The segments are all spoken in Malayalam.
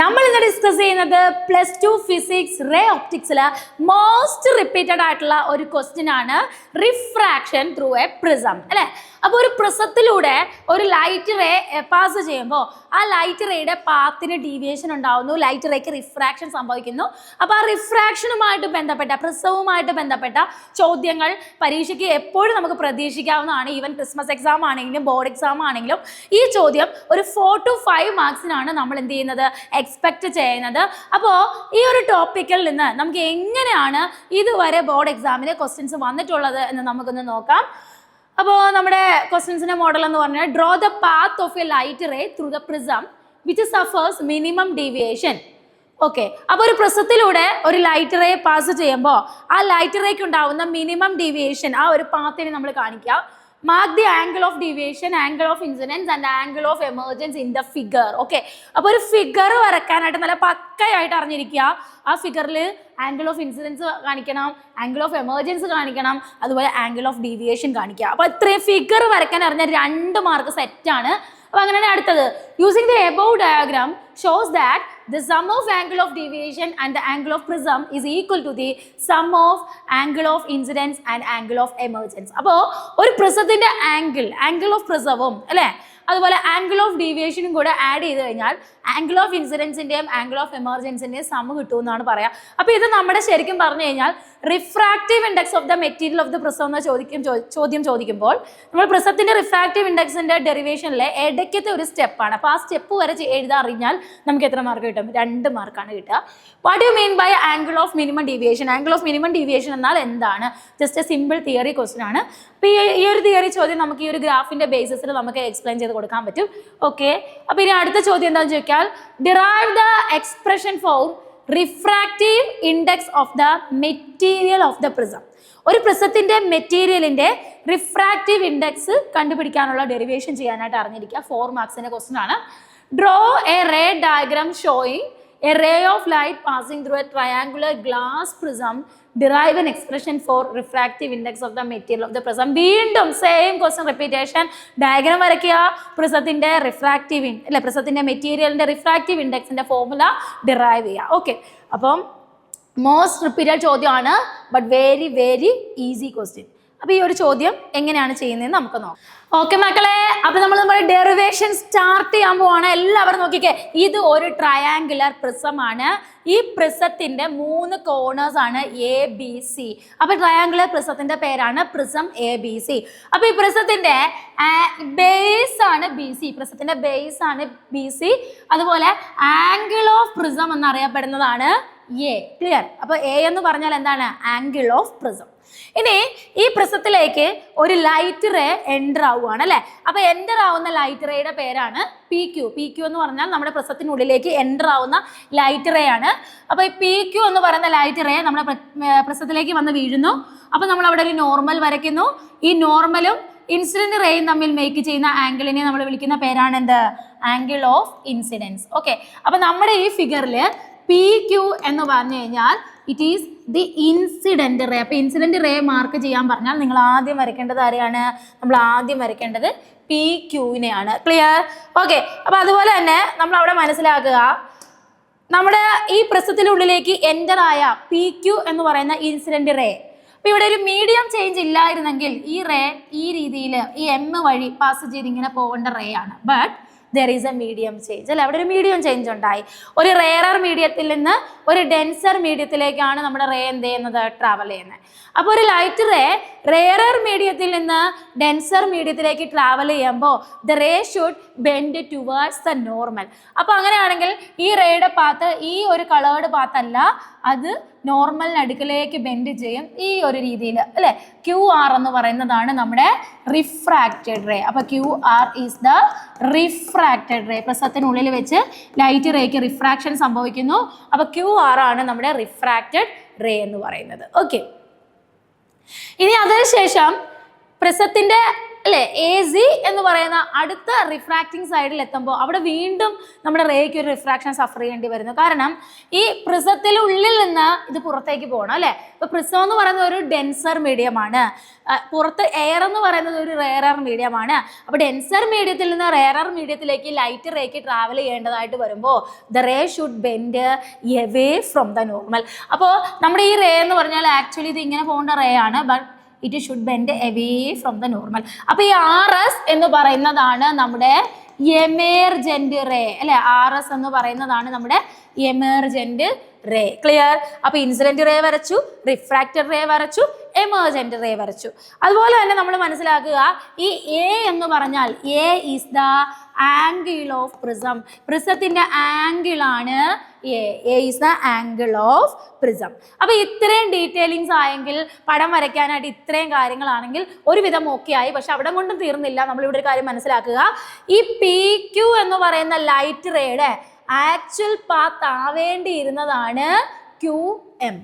നമ്മൾ ഇന്ന് ഡിസ്കസ് ചെയ്യുന്നത് +2 ഫിസിക്സ് റേ ഒപ്റ്റിക്സിലെ മോസ്റ്റ് റിപ്പീറ്റഡ് ആയിട്ടുള്ള ഒരു ക്വസ്റ്റ്യൻ ആണ് റിഫ്രാക്ഷൻ ത്രൂ എ പ്രിസം അല്ലേ. അപ്പോൾ ഒരു പ്രിസത്തിലൂടെ ഒരു ലൈറ്റ് റേ പാസ് ചെയ്യുമ്പോൾ ആ ലൈറ്റ് റേയുടെ പാത്തിന് ഡീവിയേഷൻ ഉണ്ടാവുന്നു, ലൈറ്റ് റേക്ക് റിഫ്രാക്ഷൻ സംഭവിക്കുന്നു. അപ്പോൾ ആ റിഫ്രാക്ഷനുമായിട്ട് ബന്ധപ്പെട്ട പ്രിസവുമായിട്ട് ബന്ധപ്പെട്ട ചോദ്യങ്ങൾ പരീക്ഷയ്ക്ക് എപ്പോഴും നമുക്ക് പ്രതീക്ഷിക്കാവുന്നതാണ്. ഈവൻ ക്രിസ്മസ് എക്സാം ആണെങ്കിലും ബോർഡ് എക്സാം ആണെങ്കിലും ഈ ചോദ്യം ഒരു 4 to 5 മാർക്സിനാണ് നമ്മൾ എന്ത് ചെയ്യുന്നത്, എക്സ്പെക്ട് ചെയ്യുന്നത്. അപ്പോൾ ഈ ഒരു ടോപ്പിക്കിൽ നിന്ന് നമുക്ക് എങ്ങനെയാണ് ഇതുവരെ ബോർഡ് എക്സാമിന് ക്വസ്റ്റ്യൻസ് വന്നിട്ടുള്ളത് എന്ന് നമുക്കൊന്ന് നോക്കാം. അപ്പോൾ നമ്മുടെ ക്വസ്റ്റ്യൻസിന്റെ മോഡൽ എന്ന് പറഞ്ഞാൽ draw the path of a light ray through the prism which suffers minimum deviation. Okay, അപ്പോൾ ഒരു പ്രിസത്തിലൂടെ ഒരു ലൈറ്റ് റേ പാസ് ചെയ്യുമ്പോൾ ആ ലൈറ്റ് റേക്ക് ഉണ്ടാവുന്ന മിനിമം ഡീവിയേഷൻ ആ ഒരു പാത്തിനെ നമ്മൾ കാണിക്കുക. Mark the angle of deviation, angle of incidence and angle of emergence in the figure. Okay, അപ്പോൾ ഒരു ഫിഗർ വരയ്ക്കാനായിട്ട് നല്ല പക്കയായിട്ട് അറിഞ്ഞിരിക്കുക. ആ ഫിഗറിൽ ആംഗിൾ ഓഫ് ഇൻസിഡൻസ് കാണിക്കണം, ആംഗിൾ ഓഫ് എമർജൻസ് കാണിക്കണം, അതുപോലെ ആംഗിൾ ഓഫ് ഡീവിയേഷൻ കാണിക്കുക. അപ്പോൾ ഇത്രയും ഫിഗർ വരയ്ക്കാൻ അറിഞ്ഞ 2 മാർക്ക് സെറ്റാണ്. അപ്പോൾ അങ്ങനെയാണ് അടുത്തത്. Using the above diagram shows that the sum of angle of deviation and the angle of prism is equal to the sum of angle of incidence and angle of emergence. അപ്പോൾ ഒരു പ്രിസത്തിന്റെ ആംഗിൾ ഓഫ് പ്രിസവും അല്ലേ, അതുപോലെ ആംഗിൾ ഓഫ് ഡീവിയേഷനും കൂടെ ആഡ് ചെയ്ത് കഴിഞ്ഞാൽ ആംഗിൾ ഓഫ് ഇൻസിഡൻസിന്റെയും ആംഗിൾ ഓഫ് എമർജൻസിന്റെയും സം കിട്ടുമെന്നാണ് പറയാം. അപ്പോൾ ഇത് നമ്മുടെ ശരിക്കും പറഞ്ഞു കഴിഞ്ഞാൽ refractive index of the material of the prism എന്ന് ചോദ്യം ചോദിക്കുമ്പോൾ നമ്മൾ പ്രിസത്തിന്റെ റിഫ്രാക്റ്റീവ് ഇൻഡെക്സിന്റെ ഡെറിവേഷനിലെ ഇടയ്ക്കത്തെ ഒരു സ്റ്റെപ്പാണ്. അപ്പോൾ ആ സ്റ്റെപ്പ് വരെ എഴുതാൻ അറിഞ്ഞാൽ നമുക്ക് എത്ര മാർക്ക് കിട്ടും? 2 മാർക്കാണ് കിട്ടുക. What you mean by angle of minimum deviation? Angle of minimum deviation എന്നാൽ എന്താണ്? Just a simple theory question ആണ്. അപ്പോൾ ഈ ഒരു തിയറി ചോദ്യം നമുക്ക് ഈ ഒരു ഗ്രാഫിന്റെ ബേസിസിൽ നമുക്ക് എക്സ്പ്ലെയിൻ ചെയ്ത് കൊടുക്കാൻ പറ്റും. ഓക്കെ, അപ്പോൾ ഇനി അടുത്ത ചോദ്യം എന്താണെന്ന് ചോദിച്ചാൽ derive the expression for refractive index of the material of the prism. ഒരു പ്രിസത്തിന്റെ മെറ്റീരിയലിന്റെ റിഫ്രാക്റ്റീവ് ഇൻഡെക്സ് കണ്ടുപിടിക്കാനുള്ള ഡെറിവേഷൻ ചെയ്യാനായിട്ട് അറിഞ്ഞിരിക്കുക. 4 മാർക്സിന്റെ ക്വസ്റ്റ്യൻ ആണ്. Draw a ray diagram showing a ray of light passing through a triangular glass prism. Derive an expression for refractive index of the material of the prism. വീണ്ടും സെയിം ക്വസ്റ്റ്യൻ റിപ്പീറ്റേഷൻ. ഡയഗ്രാം വരയ്ക്കുക, പ്രിസത്തിന്റെ റിഫ്രാക്റ്റീവ് അല്ലെ പ്രിസത്തിന്റെ മെറ്റീരിയലിന്റെ റിഫ്രാക്റ്റീവ് ഇൻഡെക്സിന്റെ ഫോർമുല ഡിറൈവ് ചെയ്യുക. ഓക്കെ, അപ്പം മോസ്റ്റ് റിപ്പീറ്റഡ് ചോദ്യമാണ്, but very very easy question. അപ്പോൾ ഈ ഒരു ചോദ്യം എങ്ങനെയാണ് ചെയ്യുന്നതെന്ന് നമുക്ക് നോക്കാം. ഓക്കെ മക്കളെ, അപ്പോൾ നമ്മൾ നമ്മുടെ ഡെറിവേഷൻ സ്റ്റാർട്ട് ചെയ്യാൻ പോവാണ്. എല്ലാവരും നോക്കിക്കേ, ഇത് ഒരു ട്രയാങ്കുലർ പ്രിസം ആണ്. ഈ പ്രിസത്തിന്റെ 3 കോർണേഴ്സ് ആണ് ABC. അപ്പോൾ ട്രയാങ്കുലർ പ്രിസത്തിന്റെ പേരാണ് പ്രിസം ABC. അപ്പോൾ ഈ പ്രിസത്തിന്റെ ബേസ് ആണ് BC. പ്രിസത്തിന്റെ ബേസ് ആണ് BC. അതുപോലെ ആംഗിൾ ഓഫ് പ്രിസം എന്നറിയപ്പെടുന്നതാണ് A. ക്ലിയർ? അപ്പോൾ A എന്ന് പറഞ്ഞാൽ എന്താണ്? Angle of prism. ഇനി ഈ പ്രിസത്തിലേക്ക് ഒരു ലൈറ്റ് റേ എൻ്റർ ആവുകയാണ് അല്ലേ. അപ്പോൾ എൻ്റർ ആവുന്ന ലൈറ്റ് റേയുടെ പേരാണ് PQ. PQ എന്ന് പറഞ്ഞാൽ നമ്മുടെ പ്രിസത്തിനുള്ളിലേക്ക് എൻ്റർ ആവുന്ന ലൈറ്റ് റേ ആണ്. അപ്പോൾ ഈ PQ എന്ന് പറയുന്ന ലൈറ്റ് റേ നമ്മുടെ പ്രിസത്തിലേക്ക് വന്ന് വീഴുന്നു. അപ്പോൾ നമ്മൾ അവിടെ ഒരു നോർമൽ വരയ്ക്കുന്നു. ഈ നോർമലും ഇൻസിഡന്റ് റേയും തമ്മിൽ മേക്ക് ചെയ്യുന്ന ആംഗിളിനെ നമ്മൾ വിളിക്കുന്ന പേരാണ് എന്ത്? Angle of incidents. ഓക്കെ, അപ്പോൾ നമ്മുടെ ഈ ഫിഗറിൽ PQ എന്ന് പറഞ്ഞു കഴിഞ്ഞാൽ it is the incident ray. അപ്പോൾ ഇൻസിഡന്റ് റേ മാർക്ക് ചെയ്യാൻ പറഞ്ഞാൽ നിങ്ങൾ ആദ്യം വരയ്ക്കേണ്ടത് ആരെയാണ്? നമ്മൾ ആദ്യം വരയ്ക്കേണ്ടത് PQവിനെയാണ്. ക്ലിയർ? ഓക്കെ, അപ്പോൾ അതുപോലെ തന്നെ നമ്മൾ അവിടെ മനസ്സിലാക്കുക, നമ്മുടെ ഈ പ്രിസത്തിനുള്ളിലേക്ക് എൻ്റർ ആയ PQ എന്ന് പറയുന്ന ഇൻസിഡന്റ് റേ, അപ്പോൾ ഇവിടെ ഒരു മീഡിയം ചേഞ്ച് ഇല്ലായിരുന്നെങ്കിൽ ഈ റേ ഈ രീതിയിൽ ഈ M വഴി പാസ് ചെയ്ത് ഇങ്ങനെ പോകേണ്ട റേ ആണ്. But there is a medium change അല്ലെ, അവിടെ ഒരു മീഡിയം ചേഞ്ച് ഉണ്ടായി. ഒരു റെയറർ മീഡിയത്തിൽ നിന്ന് ഒരു ഡെൻസർ മീഡിയത്തിലേക്കാണ് നമ്മുടെ റേ എന്ത് ചെയ്യുന്നത്? ട്രാവൽ ചെയ്യുന്നത്. അപ്പോൾ ഒരു ലൈറ്റ് റേ റെയറർ മീഡിയത്തിൽ നിന്ന് ഡെൻസർ മീഡിയത്തിലേക്ക് ട്രാവൽ ചെയ്യുമ്പോൾ the ray should bend towards the normal. അപ്പോൾ അങ്ങനെയാണെങ്കിൽ ഈ റേയുടെ പാത്ത് ഈ ഒരു കളേർഡ് പാത്തല്ല, അത് നോർമലിന് അടുക്കലേക്ക് ബെൻഡ് ചെയ്യും ഈ ഒരു രീതിയിൽ അല്ലേ. QR എന്ന് പറയുന്നതാണ് നമ്മുടെ റിഫ്രാക്റ്റഡ് റേ. അപ്പോൾ QR is the refracted ray. പ്രിസത്തിനുള്ളിൽ വെച്ച് ലൈറ്റ് റേക്ക് റിഫ്രാക്ഷൻ സംഭവിക്കുന്നു. അപ്പോൾ QR ആണ് നമ്മുടെ റിഫ്രാക്റ്റഡ് റേ എന്ന് പറയുന്നത്. ഓക്കെ, ഇനി അതിനുശേഷം പ്രിസത്തിന്റെ അല്ലേ എ സി എന്ന് പറയുന്ന അടുത്ത റിഫ്രാക്റ്റിംഗ് സൈഡിൽ എത്തുമ്പോൾ അവിടെ വീണ്ടും നമ്മുടെ റേക്ക് ഒരു റിഫ്രാക്ഷൻ സഫർ ചെയ്യേണ്ടി വരുന്നു. കാരണം ഈ പ്രിസത്തിനുള്ളിൽ നിന്ന് ഇത് പുറത്തേക്ക് പോകണം അല്ലേ. ഇപ്പൊ പ്രിസം എന്ന് പറയുന്നത് ഒരു ഡെൻസർ മീഡിയമാണ്, പുറത്ത് എയർ എന്ന് പറയുന്നത് ഒരു റെയറർ മീഡിയമാണ്. അപ്പോൾ ഡെൻസർ മീഡിയത്തിൽ നിന്ന് റെയറർ മീഡിയത്തിലേക്ക് ലൈറ്റ് റേക്ക് ട്രാവൽ ചെയ്യേണ്ടതായിട്ട് വരുമ്പോൾ the ray should bend away from the normal. അപ്പോൾ നമ്മുടെ ഈ റേ എന്ന് പറഞ്ഞാൽ ആക്ച്വലി ഇത് ഇങ്ങനെ പോകേണ്ട റേ ആണ്, but it should bend away from the normal. അപ്പോൾ ഈ RS എന്ന് പറയുന്നതാണ് നമ്മുടെ എമർജന്റ് റേ അല്ലെ. RS എന്ന് പറയുന്നതാണ് നമ്മുടെ എമർജന്റ് റേ. ക്ലിയർ? അപ്പൊ ഇൻസിഡന്റ് റേ വരച്ചു, റിഫ്രാക്റ്റഡ് റേ വരച്ചു, എമർജന്റ് റേ വരച്ചു. അതുപോലെ തന്നെ നമ്മൾ മനസ്സിലാക്കുക ഈ എ എന്ന് പറഞ്ഞാൽ A is the angle of prism. പ്രിസത്തിന്റെ ആംഗിൾ ആണ് A is the angle of prism. അപ്പൊ ഇത്രയും ഡീറ്റെയിലിങ്സ് ആയെങ്കിൽ പടം വരയ്ക്കാനായിട്ട് ഇത്രയും കാര്യങ്ങളാണെങ്കിൽ ഒരുവിധം ഓക്കെ ആയി. പക്ഷെ അവിടെ കൊണ്ടും തീർന്നില്ല. നമ്മളിവിടെ ഒരു കാര്യം മനസ്സിലാക്കുക, ഈ PQ എന്ന് പറയുന്ന ലൈറ്റ് റേയുടെ ആക്ച്വൽ പാത്ത് ആവേണ്ടിയിരുന്നതാണ് QM.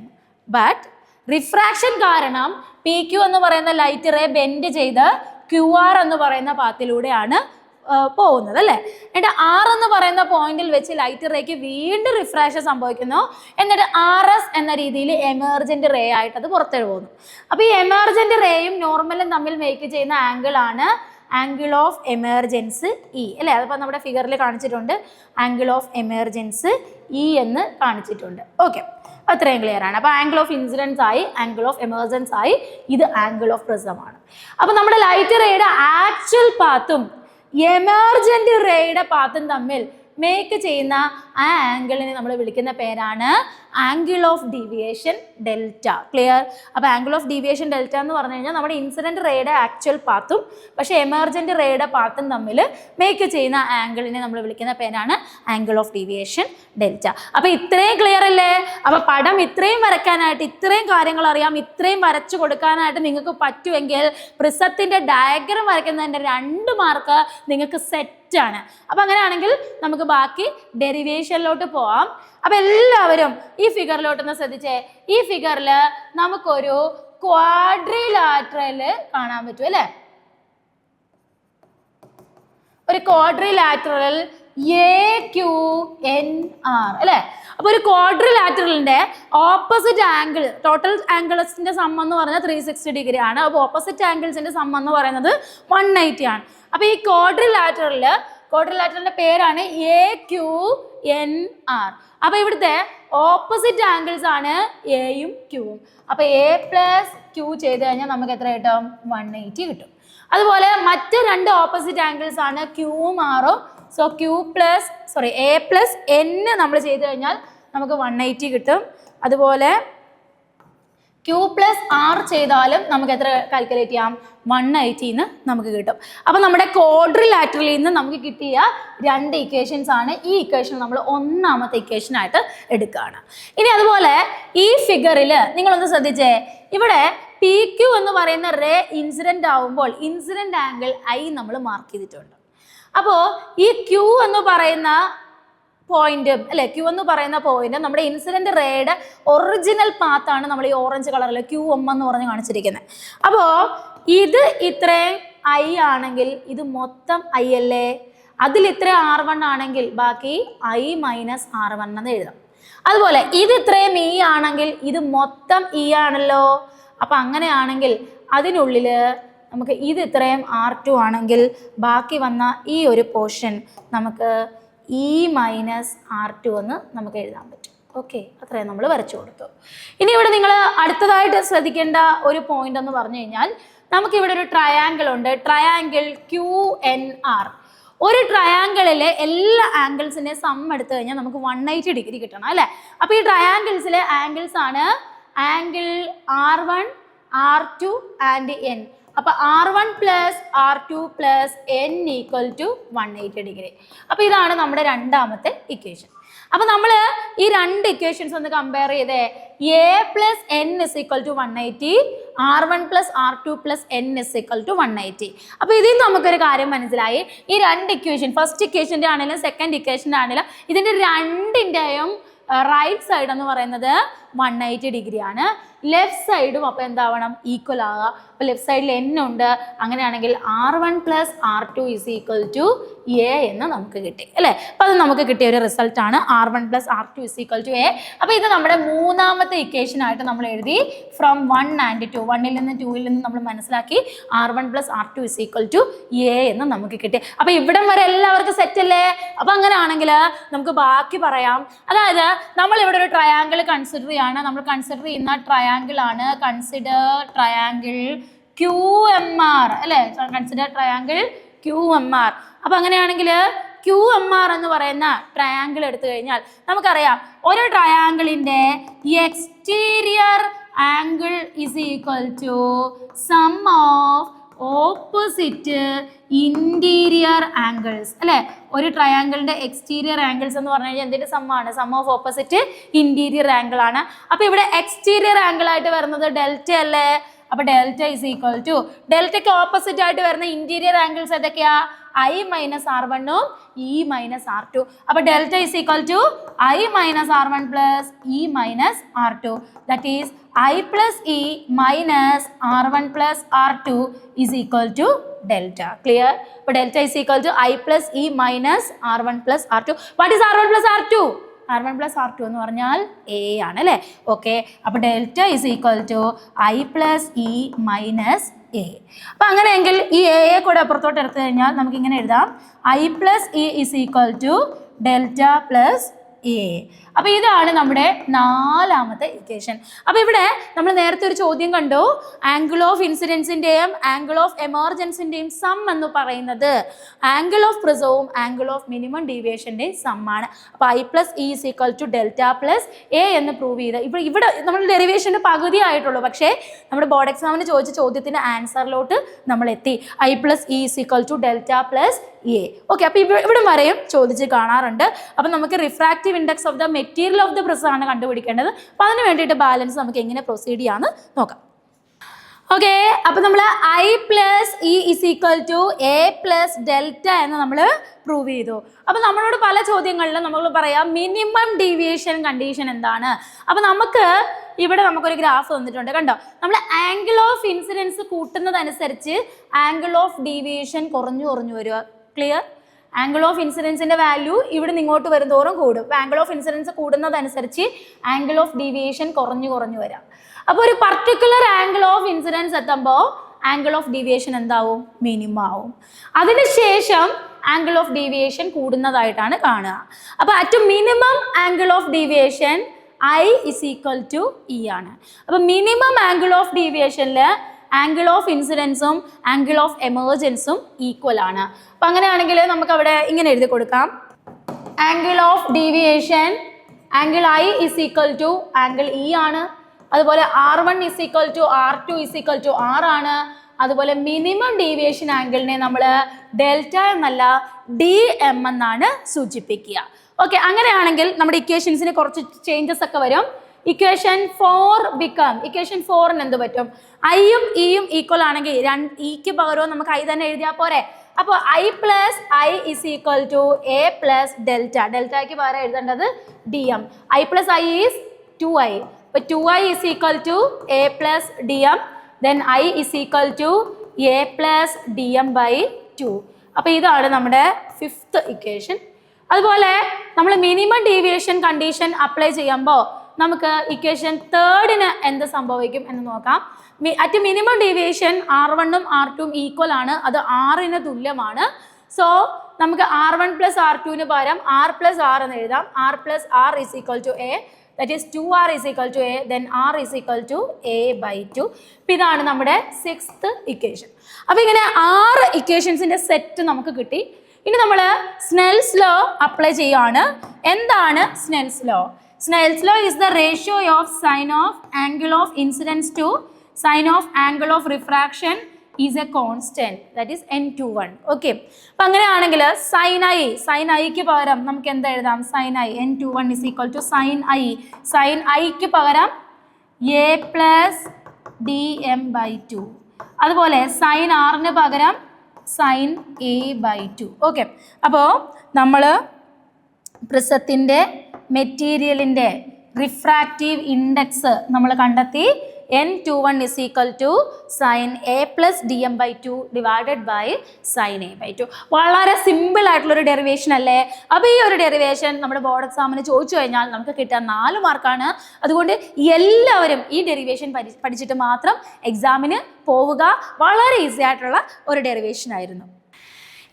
ബട്ട് റിഫ്രാക്ഷൻ കാരണം PQ എന്ന് പറയുന്ന ലൈറ്റ് റേ ബെൻഡ് ചെയ്ത് QR എന്ന് പറയുന്ന പാത്തിലൂടെയാണ് പോകുന്നത് അല്ലേ. എന്നിട്ട് R എന്ന് പറയുന്ന പോയിന്റിൽ വെച്ച് ലൈറ്റ് റേക്ക് വീണ്ടും റിഫ്രാക്ഷൻ സംഭവിക്കുന്നു. എന്നിട്ട് RS എന്ന രീതിയിൽ എമർജന്റ് റേ ആയിട്ട് അത് പുറത്തേക്ക് പോകുന്നു. അപ്പോൾ ഈ എമർജന്റ് റേയും നോർമലും തമ്മിൽ മേക്ക് ചെയ്യുന്ന ആംഗിൾ ആണ് ആംഗിൾ ഓഫ് എമർജൻസ് E അല്ലേ. അതിപ്പോൾ നമ്മുടെ ഫിഗറിൽ കാണിച്ചിട്ടുണ്ട്, ആംഗിൾ ഓഫ് എമർജൻസ് E എന്ന് കാണിച്ചിട്ടുണ്ട്. ഓക്കെ, അത്രയും ക്ലിയർ ആണ്. അപ്പോൾ ആംഗിൾ ഓഫ് ഇൻസിഡൻസ് ആയി, ആംഗിൾ ഓഫ് എമർജൻസ് ആയി, ഇത് ആംഗിൾ ഓഫ് പ്രിസം ആണ്. അപ്പോൾ നമ്മുടെ ലൈറ്റ് റേയുടെ ആക്ച്വൽ പാത്തും എമർജന്റ് റേയുടെ പാത്തും തമ്മിൽ മേക്ക് ചെയ്യുന്ന ആ ആംഗിളിനെ നമ്മൾ വിളിക്കുന്ന പേരാണ് angle of deviation delta. Clear? അപ്പോൾ ആംഗിൾ ഓഫ് ഡീവിയേഷൻ ഡെൽറ്റ എന്ന് പറഞ്ഞു കഴിഞ്ഞാൽ നമ്മുടെ ഇൻസിഡന്റ് റേയുടെ ആക്ച്വൽ പാത്തും പക്ഷേ എമർജന്റ് റേയുടെ പാത്തും തമ്മിൽ മേക്ക് ചെയ്യുന്ന ആംഗിളിനെ നമ്മൾ വിളിക്കുന്ന പേരാണ് ആംഗിൾ ഓഫ് ഡീവിയേഷൻ ഡെൽറ്റ. അപ്പോൾ ഇത്രയും ക്ലിയർ അല്ലേ? അപ്പോൾ പടം ഇത്രയും വരയ്ക്കാനായിട്ട്, ഇത്രയും കാര്യങ്ങൾ അറിയാം, ഇത്രയും വരച്ചു കൊടുക്കാനായിട്ട് നിങ്ങൾക്ക് പറ്റുമെങ്കിൽ പ്രിസത്തിന്റെ ഡയഗ്രം വരയ്ക്കുന്നതിൻ്റെ 2 മാർക്ക് നിങ്ങൾക്ക് സെറ്റാണ്. അപ്പം അങ്ങനെയാണെങ്കിൽ നമുക്ക് ബാക്കി ഡെറിവേഷനിലോട്ട് പോവാം. അപ്പം എല്ലാവരും ഈ ഫിഗറിലോട്ടൊന്ന് ശ്രദ്ധിച്ചേ. ഈ ഫിഗറിൽ നമുക്കൊരു ക്വാഡ്രിലാറ്ററൽ കാണാൻ പറ്റും അല്ലേ. ഒരു ക്വാഡ്രിലാറ്ററൽ AQNR അല്ലേ. അപ്പോൾ ഒരു ക്വാഡ്രിലാറ്ററലിന്റെ ഓപ്പോസിറ്റ് ആംഗിൾ, ടോട്ടൽ ആംഗിൾസിന്റെ സം എന്ന് പറഞ്ഞാൽ 360 ഡിഗ്രി ആണ്. അപ്പോൾ ഓപ്പോസിറ്റ് ആംഗിൾസിന്റെ സം എന്ന് പറയുന്നത് 180 ആണ്. അപ്പോൾ ഈ ക്വാഡ്രിലാറ്ററലിന്റെ പേരാണ് AQNR. അപ്പോൾ ഇവിടുത്തെ ഓപ്പോസിറ്റ് ആംഗിൾസ് ആണ് എയും ക്യൂവും. അപ്പോൾ A+Q ചെയ്ത് കഴിഞ്ഞാൽ നമുക്ക് എത്ര കിട്ടും? 180 കിട്ടും. അതുപോലെ മറ്റ് 2 ഓപ്പോസിറ്റ് ആംഗിൾസ് ആണ് Qവും Rഉം. സോ A+N നമ്മൾ ചെയ്ത് കഴിഞ്ഞാൽ നമുക്ക് 180 കിട്ടും. അതുപോലെ Q+R ചെയ്താലും നമുക്ക് എത്ര കാൽക്കുലേറ്റ് ചെയ്യാം? 180 നമുക്ക് കിട്ടും. അപ്പോൾ നമ്മുടെ ക്വാഡ്രിലാറ്ററലിൽ നിന്ന് നമുക്ക് കിട്ടിയ 2 ഇക്വേഷൻസ് ആണ്. ഈ ഇക്വേഷൻ നമ്മൾ 1ാമത്തെ ഇക്വേഷൻ ആയിട്ട് എടുക്കുകയാണ്. ഇനി അതുപോലെ ഈ ഫിഗറിൽ നിങ്ങളൊന്ന് ശ്രദ്ധിച്ചേ, ഇവിടെ PQ എന്ന് പറയുന്ന റേ ഇൻസിഡന്റ് ആവുമ്പോൾ ഇൻസിഡന്റ് ആംഗിൾ I നമ്മൾ മാർക്ക് ചെയ്തിട്ടുണ്ട്. അപ്പോൾ ഈ Q എന്ന് പറയുന്ന പോയിന്റ് അല്ലെ, Q എന്ന് പറയുന്ന പോയിന്റ് നമ്മുടെ ഇൻസിഡന്റ് റേയുടെ ഒറിജിനൽ പാത്താണ് നമ്മൾ ഈ ഓറഞ്ച് കളറിൽ QM എന്ന് പറഞ്ഞ് കാണിച്ചിരിക്കുന്നത്. അപ്പോൾ ഇത് ഇത്രയും I ആണെങ്കിൽ ഇത് മൊത്തം I അല്ലേ. അതിൽ ഇത്രയും R1 ആണെങ്കിൽ ബാക്കി I - R1 എന്ന് എഴുതാം. അതുപോലെ ഇത് ഇത്രയും E ആണെങ്കിൽ ഇത് മൊത്തം E ആണല്ലോ. അപ്പം അങ്ങനെയാണെങ്കിൽ അതിനുള്ളിൽ നമുക്ക് ഇത് ഇത്രയും R2 ആണെങ്കിൽ ബാക്കി വന്ന ഈ ഒരു പോർഷൻ നമുക്ക് E - R2 എന്ന് നമുക്ക് എഴുതാൻ പറ്റും. ഓക്കെ, അത്രയും നമ്മൾ വരച്ചു കൊടുത്തു. ഇനി ഇവിടെ നിങ്ങൾ അടുത്തതായിട്ട് ശ്രദ്ധിക്കേണ്ട ഒരു പോയിന്റ് എന്ന് പറഞ്ഞു കഴിഞ്ഞാൽ നമുക്കിവിടെ ഒരു ട്രയാങ്കിൾ ഉണ്ട്, ട്രയാങ്കിൾ QNR. ഒരു ട്രയാങ്കിളിലെ എല്ലാ ആംഗിൾസിൻ്റെ സം എടുത്തു കഴിഞ്ഞാൽ നമുക്ക് 180 ഡിഗ്രി കിട്ടണം അല്ലേ. അപ്പോൾ ഈ ട്രയാങ്കിൾസിലെ ആംഗിൾസ് ആണ് angle R1, R2 and N. അപ്പോൾ R1 + R2 + N = 180 ഡിഗ്രി. അപ്പോൾ ഇതാണ് നമ്മുടെ 2ാമത്തെ ഇക്വേഷൻ. അപ്പോൾ നമ്മൾ ഈ 2 ഇക്വേഷൻസ് ഒന്ന് കമ്പയർ ചെയ്തേ. A+N = 180, R1 + R2 + N = 180. അപ്പോൾ ഇതിൽ നമുക്കൊരു കാര്യം മനസ്സിലായി. ഈ 2 ഇക്വേഷൻ, ഫസ്റ്റ് ഇക്വേഷൻ്റെ ആണെങ്കിലും സെക്കൻഡ് ഇക്വേഷൻ്റെ ആണെങ്കിലും ഇതിൻ്റെ 2ൻ്റെയും റൈറ്റ് സൈഡ് എന്ന് പറയുന്നത് 180 ഡിഗ്രി ആണ്. ലെഫ്റ്റ് സൈഡും അപ്പോൾ എന്താവണം ഈക്വൽ ആവുക. അപ്പോൾ ലെഫ്റ്റ് സൈഡിൽ n ഉണ്ട്, അങ്ങനെയാണെങ്കിൽ R1 + R2 = A എന്ന് നമുക്ക് കിട്ടി അല്ലേ. അപ്പോൾ അത് നമുക്ക് കിട്ടിയ ഒരു റിസൾട്ടാണ് R1 + R2 = A. അപ്പോൾ ഇത് നമ്മുടെ മൂന്നാമത്തെ ഇക്വേഷൻ ആയിട്ട് നമ്മൾ എഴുതി. ഫ്രം 1 and 2, 1ൽ നിന്ന് 2ൽ നിന്ന് നമ്മൾ മനസ്സിലാക്കി R1 + R2 = A എന്ന് നമുക്ക് കിട്ടി. അപ്പോൾ ഇവിടം വരെ എല്ലാവർക്കും സെറ്റ് അല്ലേ? അപ്പോൾ അങ്ങനെയാണെങ്കിൽ നമുക്ക് ബാക്കി പറയാം. അതായത് നമ്മൾ ഇവിടെ ഒരു ട്രയാങ്കിൾ കൺസിഡർ ചെയ്യാണ്. നമ്മൾ കൺസിഡർ ചെയ്യുന്ന ട്രയാങ്കിൾ ആണ് കൺസിഡർ ട്രയാങ്കിൾ QMR അല്ലേ. Consider triangle QMR. അപ്പോൾ അങ്ങനെയാണെങ്കിൽ QMR എന്ന് പറയുന്ന ട്രയാങ്കിൾ എടുത്തു കഴിഞ്ഞാൽ നമുക്കറിയാം ഒരു ട്രയാങ്കിളിൻ്റെ exterior angle is equal to sum of opposite interior angles അല്ലേ. ഒരു ട്രയാങ്കിളിന്റെ എക്സ്റ്റീരിയർ ആംഗിൾസ് എന്ന് പറഞ്ഞു കഴിഞ്ഞാൽ എന്തിന്റെ സമ്മാണ്? Sum of opposite interior angle ആണ്. അപ്പൊ ഇവിടെ എക്സ്റ്റീരിയർ ആംഗിൾ ആയിട്ട് വരുന്നത് ഡെൽറ്റ അല്ലേ. അപ്പൊ ഡെൽറ്റ ഈസ് ഈക്വൽ ടു ഡെൽറ്റയ്ക്ക് ഓപ്പോസിറ്റ് ആയിട്ട് വരുന്ന ഇന്റീരിയർ ആംഗിൾസ് ഏതൊക്കെയാ? I - R1 E - R2. അപ്പോൾ delta is equal to I - R1 + E - R2. That is I + E - R1 + R2 is equal to delta. Clear? അപ്പോൾ delta is equal to I + E - R1 + R2. What is R1 + R2? R1 + R2 എന്ന് പറഞ്ഞാൽ A ആണ് അല്ലേ. ഓക്കെ, അപ്പോൾ delta is equal to I + E - A. അപ്പോൾ അങ്ങനെയെങ്കിൽ ഈ എയെ കൂടെ അപ്പുറത്തോട്ട് എടുത്തു കഴിഞ്ഞാൽ നമുക്ക് ഇങ്ങനെ എഴുതാം I + E = ഡെൽറ്റ + A. അപ്പോൾ ഇതാണ് നമ്മുടെ നാലാമത്തെ ഇക്വേഷൻ. അപ്പോൾ ഇവിടെ നമ്മൾ നേരത്തെ ഒരു ചോദ്യം കണ്ടു, ആംഗിൾ ഓഫ് ഇൻസിഡൻസിൻ്റെയും ആംഗിൾ ഓഫ് എമർജൻസിൻ്റെയും സം എന്ന് പറയുന്നത് ആംഗിൾ ഓഫ് പ്രിസവും ആംഗിൾ ഓഫ് മിനിമം ഡീവിയേഷൻ്റെയും സമ്മാണ്. അപ്പോൾ I + E = ഡെൽറ്റ + A എന്ന് പ്രൂവ് ചെയ്ത് ഇവിടെ നമ്മൾ ഡെറിവേഷൻ്റെ പകുതി ആയിട്ടുള്ളൂ. പക്ഷേ നമ്മുടെ ബോർഡ് എക്സാമിന് ചോദിച്ച ചോദ്യത്തിൻ്റെ ആൻസറിലോട്ട് നമ്മൾ എത്തി. I + E = delta + A. Okay, അപ്പോൾ ഇവിടെ വരെയും ചോദിച്ച് കാണാറുണ്ട്. അപ്പം നമുക്ക് refractive index of the material of the prism ആണ് കണ്ടുപിടിക്കേണ്ടത്. അപ്പോൾ അതിന് വേണ്ടിയിട്ട് ബാലൻസ് നമുക്ക് എങ്ങനെ പ്രൊസീഡ് ചെയ്യാമെന്ന് നോക്കാം. ഓക്കെ, അപ്പോൾ നമ്മൾ I + E = A + ഡെൽറ്റ എന്ന് നമ്മൾ പ്രൂവ് ചെയ്തു. അപ്പോൾ നമ്മളോട് പല ചോദ്യങ്ങളിലും നമ്മൾ പറയാം മിനിമം ഡീവിയേഷൻ കണ്ടീഷൻ എന്താണ്. അപ്പോൾ ഇവിടെ നമുക്കൊരു ഗ്രാഫ് തന്നിട്ടുണ്ട് കണ്ടോ. നമ്മൾ ആംഗിൾ ഓഫ് ഇൻസിഡൻസ് കൂട്ടുന്നതനുസരിച്ച് ആംഗിൾ ഓഫ് ഡീവിയേഷൻ കുറഞ്ഞു വരിക. ക്ലിയർ? ആംഗിൾ ഓഫ് ഇൻസിഡൻസിൻ്റെ വാല്യൂ ഇവിടെ നിന്ന് ഇങ്ങോട്ട് വരുന്തോറും കൂടും. അപ്പോൾ ആംഗിൾ ഓഫ് ഇൻസിഡൻസ് കൂടുന്നതനുസരിച്ച് ആംഗിൾ ഓഫ് ഡീവിയേഷൻ കുറഞ്ഞു വരാം. അപ്പോൾ ഒരു പർട്ടിക്കുലർ ആംഗിൾ ഓഫ് ഇൻസിഡൻസ് എത്തുമ്പോൾ ആംഗിൾ ഓഫ് ഡീവിയേഷൻ എന്താവും? മിനിമം ആവും. അതിനുശേഷം ആംഗിൾ ഓഫ് ഡീവിയേഷൻ കൂടുന്നതായിട്ടാണ് കാണുക. അപ്പോൾ at minimum angle of deviation I = E ആണ്. അപ്പോൾ മിനിമം ആംഗിൾ ഓഫ് ഡീവിയേഷനിൽ ആംഗിൾ ഓഫ് ഇൻസിഡൻസും ആംഗിൾ ഓഫ് എമർജൻസും ഈക്വൽ ആണ്. അപ്പം അങ്ങനെയാണെങ്കിൽ നമുക്ക് അവിടെ ഇങ്ങനെ എഴുതി കൊടുക്കാം, angle of deviation angle I = angle E ആണ്. അതുപോലെ R1 = R2 = R ആണ്. അതുപോലെ മിനിമം ഡീവിയേഷൻ ആംഗിളിനെ നമ്മൾ ഡെൽറ്റ എന്നല്ല DM എന്നാണ് സൂചിപ്പിക്കുക. ഓക്കെ, അങ്ങനെയാണെങ്കിൽ നമ്മുടെ ഇക്വേഷൻസിന് കുറച്ച് ചേഞ്ചസ് ഒക്കെ വരും. ഇക്വേഷൻ 4ന് എന്ത് പറ്റും? ഐയും ഇയും ഈക്വൽ ആണെങ്കിൽ ഇക്ക് പകരവും നമുക്ക് I തന്നെ എഴുതിയാൽ പോരെ. അപ്പോൾ I + I = A + ഡെൽറ്റ. ഡെൽറ്റയ്ക്ക് പകരം എഴുതേണ്ടത് DM. I + I is 2I. അപ്പോൾ 2I = A + DM. then I = A + DM/2. അപ്പോൾ ഇതാണ് നമ്മുടെ 5th ഇക്വേഷൻ. അതുപോലെ നമ്മൾ മിനിമം ഡീവിയേഷൻ കണ്ടീഷൻ അപ്ലൈ ചെയ്യുമ്പോൾ നമുക്ക് ഇക്വേഷൻ 3ന് എന്ത് സംഭവിക്കും എന്ന് നോക്കാം. അറ്റ് മിനിമം ഡീവിയേഷൻ R1ഉം R2ഉം ഈക്വൽ ആണ്, അത് Rന് തുല്യമാണ്. സോ നമുക്ക് R1 + R2ന് പകരം R + R എന്ന് എഴുതാം. R + R = A, that is 2R = A, then R = A/2. അപ്പം ഇതാണ് നമ്മുടെ 6th ഇക്വേഷൻ. അപ്പോൾ ഇങ്ങനെ 6 ഇക്വേഷൻസിൻ്റെ സെറ്റ് നമുക്ക് കിട്ടി. ഇനി നമ്മൾ സ്നെൽസ് ലോ അപ്ലൈ ചെയ്യുകയാണ്. എന്താണ് Snell's law? Snell's law is the ratio of sin of angle of incidence to sin of angle of refraction is a constant, that is n21. Okay, അപ്പം അങ്ങനെയാണെങ്കിൽ sin iക്ക് പകരം നമുക്ക് എന്താ എഴുതാം? sin I n21 = sin iക്ക് പകരം A + DM/2. അതുപോലെ sin Rന് പകരം sin A/2. ഓക്കെ, അപ്പോൾ നമ്മൾ പ്രിസത്തിൻ്റെ മെറ്റീരിയലിൻ്റെ റിഫ്രാക്റ്റീവ് ഇൻഡെക്സ് നമ്മൾ കണ്ടെത്തി. n21 is equal to sin a plus dm/2 divided by sin a/2. വളരെ സിമ്പിൾ ആയിട്ടുള്ളൊരു ഡെറിവേഷൻ അല്ലേ? അപ്പോൾ ഈ ഒരു ഡെറിവേഷൻ നമ്മുടെ ബോർഡ് എക്സാമിന് ചോദിച്ചു കഴിഞ്ഞാൽ നമുക്ക് കിട്ടുക 4 മാർക്കാണ്. അതുകൊണ്ട് എല്ലാവരും ഈ ഡെറിവേഷൻ പഠിച്ചിട്ട് മാത്രം എക്സാമിന് പോവുക. വളരെ ഈസി ആയിട്ടുള്ള ഒരു ഡെറിവേഷൻ ആയിരുന്നു.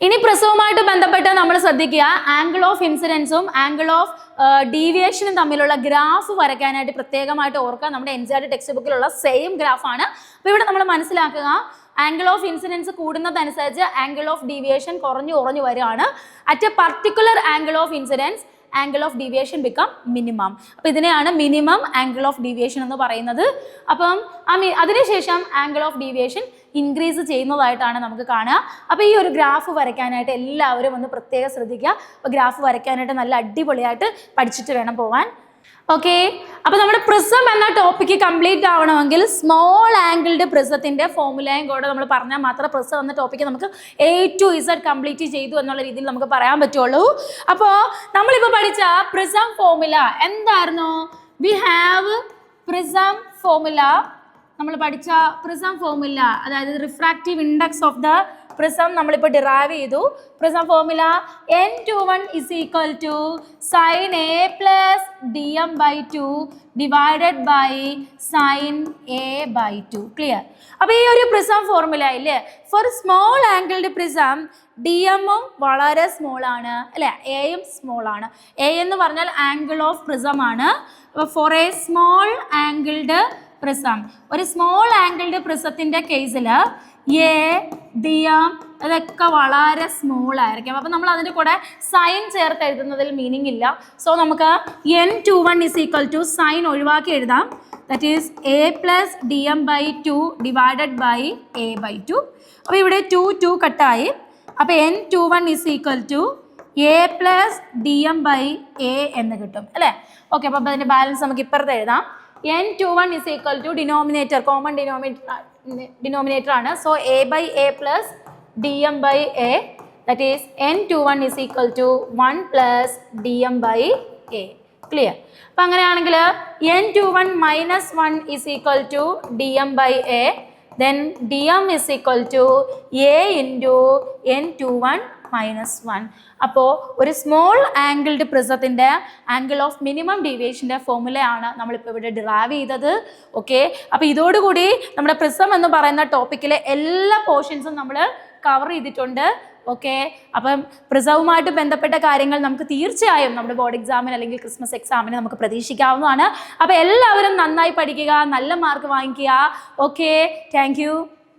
ഇനി പ്രസവവുമായിട്ട് ബന്ധപ്പെട്ട് നമ്മൾ ശ്രദ്ധിക്കുക, ആംഗിൾ ഓഫ് ഇൻസിഡൻസും ആംഗിൾ ഓഫ് ഡീവിയേഷനും തമ്മിലുള്ള ഗ്രാഫ് വരയ്ക്കാനായിട്ട് പ്രത്യേകമായിട്ട് ഓർക്കുക. നമ്മുടെ NCERT ടെക്സ്റ്റ് ബുക്കിലുള്ള സെയിം ഗ്രാഫാണ്. അപ്പോൾ ഇവിടെ നമ്മൾ മനസ്സിലാക്കുക, ആംഗിൾ ഓഫ് ഇൻസിഡൻസ് കൂടുന്നതനുസരിച്ച് ആംഗിൾ ഓഫ് ഡീവിയേഷൻ കുറഞ്ഞു വരികയാണ്. At a particular angle of incidence angle of deviation become minimum. അപ്പോൾ ഇതിനെയാണ് മിനിമം ആംഗിൾ ഓഫ് ഡീവിയേഷൻ എന്ന് പറയുന്നത്. അപ്പം അതിനുശേഷം ആംഗിൾ ഓഫ് ഡീവിയേഷൻ ഇൻക്രീസ് ചെയ്യുന്നതായിട്ടാണ് നമുക്ക് കാണുക. അപ്പോൾ ഈ ഒരു ഗ്രാഫ് വരയ്ക്കാനായിട്ട് എല്ലാവരും ഒന്ന് പ്രത്യേകം ശ്രദ്ധിക്കുക. അപ്പോൾ ഗ്രാഫ് വരയ്ക്കാനായിട്ട് നല്ല അടിപൊളിയായിട്ട് പഠിച്ചിട്ട് വേണം പോവാൻ. ഓക്കെ, അപ്പോൾ നമ്മുടെ പ്രിസം എന്ന ടോപ്പിക്ക് കംപ്ലീറ്റ് ആവണമെങ്കിൽ സ്മോൾ ആംഗിൾഡ് പ്രിസത്തിൻ്റെ ഫോർമുലയും കൂടെ നമ്മൾ പറഞ്ഞാൽ മാത്രമേ പ്രിസം എന്ന ടോപ്പിക്ക് നമുക്ക് A to Z കംപ്ലീറ്റ് ചെയ്തു എന്നുള്ള രീതിയിൽ നമുക്ക് പറയാൻ പറ്റുള്ളൂ. അപ്പോൾ നമ്മളിപ്പോൾ പഠിച്ച പ്രിസം ഫോർമുല എന്തായിരുന്നു? We have prism formula. നമ്മൾ പഠിച്ച പ്രിസം ഫോർമുല, അതായത് refractive index of the prism നമ്മളിപ്പോൾ ഡിറൈവ് ചെയ്തു. Prism formula n21 is equal to sin a plus dm/2 divided by sin a/2. Clear? അപ്പോൾ ഈ ഒരു പ്രിസം ഫോർമുല ഇല്ലേ, ഫോർ സ്മോൾ ആംഗിൾഡ് പ്രിസം DM-ഉം വളരെ സ്മോൾ ആണ് അല്ലേ, എയും സ്മോൾ ആണ്. എ എന്ന് പറഞ്ഞാൽ ആംഗിൾ ഓഫ് പ്രിസം ആണ്. For a small angled prism, ഒരു സ്മോൾ ആംഗിൾഡ് പ്രിസത്തിൻ്റെ കേസിൽ എ DM ഇതൊക്കെ വളരെ സ്മോൾ ആയിരിക്കും. അപ്പം നമ്മൾ അതിൻ്റെ കൂടെ സൈൻ ചേർത്ത് എഴുതുന്നതിൽ മീനിങ് ഇല്ല. സോ നമുക്ക് n21 is equal to sign ഒഴിവാക്കി എഴുതാം. That is a plus dm/2 divided by a/2. അപ്പോൾ ഇവിടെ 2 കട്ടായി. അപ്പോൾ n21 is equal to a plus dm/a എന്ന് കിട്ടും അല്ലേ? ഓക്കെ, അപ്പോൾ അതിൻ്റെ ബാലൻസ് നമുക്ക് ഇപ്പുറത്ത് എഴുതാം. n21 is equal to denominator, common denominator ആണ്. So a/a plus dm/a, that is n21 is equal to 1 plus dm/a. Clear? അപ്പം അങ്ങനെയാണെങ്കിൽ n21 minus 1 is equal to dm/a, then dm is equal to a into n21 minus 1. അപ്പോൾ ഒരു സ്മോൾ ആംഗിൾഡ് പ്രിസത്തിൻ്റെ ആംഗിൾ ഓഫ് മിനിമം ഡീവിയേഷൻ്റെ ഫോർമുലയാണ് നമ്മളിപ്പോൾ ഇവിടെ ഡിറൈവ് ചെയ്തത്. ഓക്കെ, അപ്പോൾ ഇതോടുകൂടി നമ്മുടെ പ്രിസം എന്ന് പറയുന്ന ടോപ്പിക്കിലെ എല്ലാ പോർഷൻസും നമ്മൾ കവർ ചെയ്തിട്ടുണ്ട്. ഓക്കെ, അപ്പം പ്രിസവുമായിട്ട് ബന്ധപ്പെട്ട കാര്യങ്ങൾ നമുക്ക് തീർച്ചയായും നമ്മുടെ ബോർഡ് എക്സാമിന് അല്ലെങ്കിൽ ക്രിസ്മസ് എക്സാമിന് നമുക്ക് പ്രതീക്ഷിക്കാവുന്നതാണ്. അപ്പോൾ എല്ലാവരും നന്നായി പഠിക്കുക, നല്ല മാർക്ക് വാങ്ങിക്കുക. Okay, thank you.